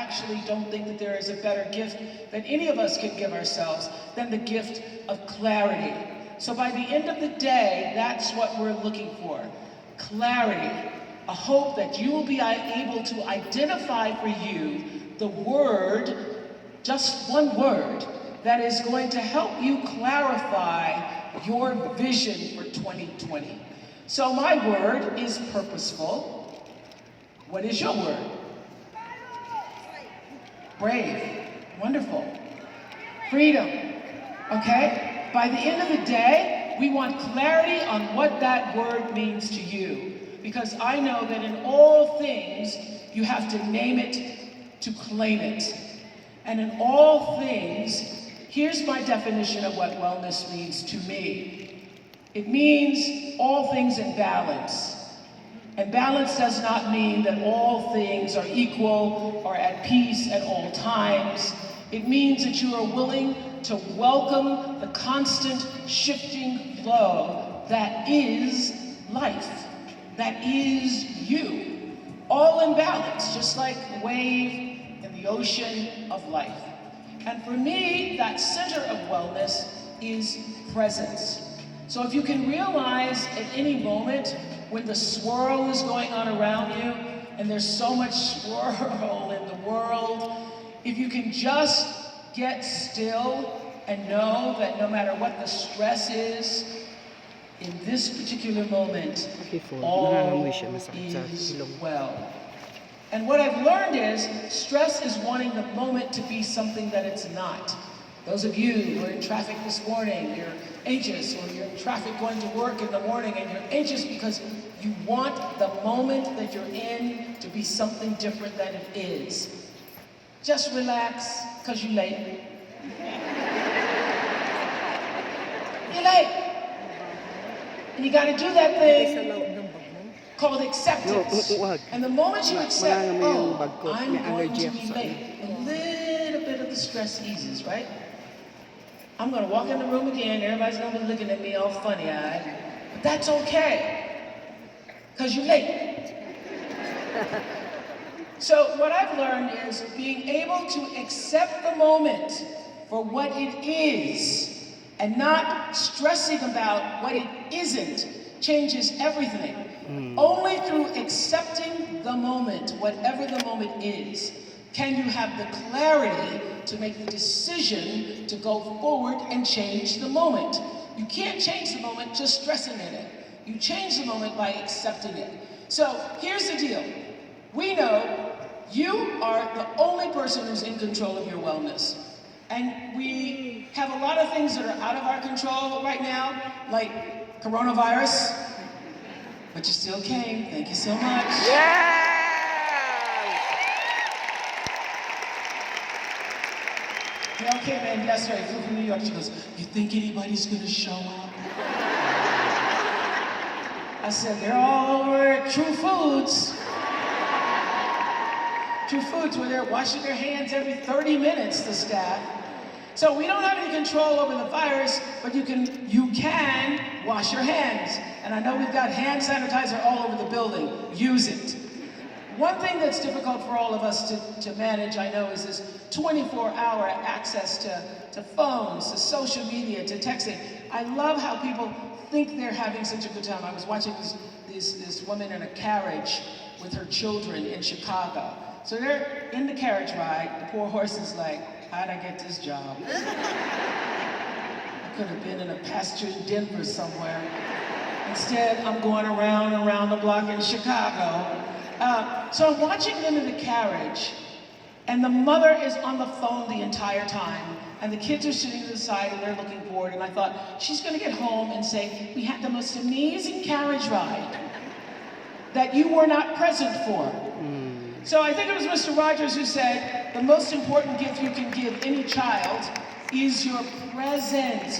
actually don't think that there is a better gift that any of us can give ourselves than the gift of clarity. So by the end of the day, that's what we're looking for. Clarity. A hope that you will be able to identify for you the word, just one word, that is going to help you clarify your vision for 2020. So my word is purposeful. What is your word? Brave. Wonderful. Freedom. Okay? By the end of the day, we want clarity on what that word means to you. Because I know that in all things, you have to name it to claim it. And in all things, here's my definition of what wellness means to me. It means all things in balance. And balance does not mean that all things are equal or at peace at all times. It means that you are willing to welcome the constant shifting flow that is life, that is you, all in balance, just like a wave in the ocean of life. And for me, that center of wellness is presence. So if you can realize at any moment when the swirl is going on around you, and there's so much swirl in the world, if you can just get still and know that no matter what the stress is, in this particular moment, all is well. And what I've learned is, stress is wanting the moment to be something that it's not. Those of you who are in traffic this morning, you're anxious, or you're in traffic going to work in the morning and you're anxious because you want the moment that you're in to be something different than it is. Just relax, because you're late. You're late. And you got to do that thing called acceptance. And the moment you accept, oh, I'm going to be late, a little bit of the stress eases, right? I'm going to walk in the room again, everybody's going to be looking at me all funny-eyed, but that's okay, because you're late. So what I've learned is being able to accept the moment for what it is and not stressing about what it isn't changes everything. Only through accepting the moment, whatever the moment is, can you have the clarity to make the decision to go forward and change the moment. You can't change the moment just stressing in it. You change the moment by accepting it. So here's the deal. We know you are the only person who's in control of your wellness. And we have a lot of things that are out of our control right now, like coronavirus, but you still came. Thank you so much. Yeah! Gail came in yesterday, flew from New York. She goes, "You think anybody's gonna show up?" I said, "They're all over at True Foods." True Foods, where they're washing their hands every 30 minutes, the staff. So we don't have any control over the virus, but you can wash your hands. And I know we've got hand sanitizer all over the building. Use it. One thing that's difficult for all of us to manage, I know, is this 24-hour access to phones, to social media, to texting. I love how people think they're having such a good time. I was watching this woman in a carriage with her children in Chicago. So they're in the carriage ride. The poor horse is like, how'd I get this job? I could have been in a pasture in Denver somewhere. Instead, I'm going around and around the block in Chicago. So I'm watching them in the carriage, and the mother is on the phone the entire time, and the kids are sitting to the side and they're looking bored, and I thought, she's gonna get home and say, we had the most amazing carriage ride that you were not present for. So I think it was Mr. Rogers who said, the most important gift you can give any child is your presence,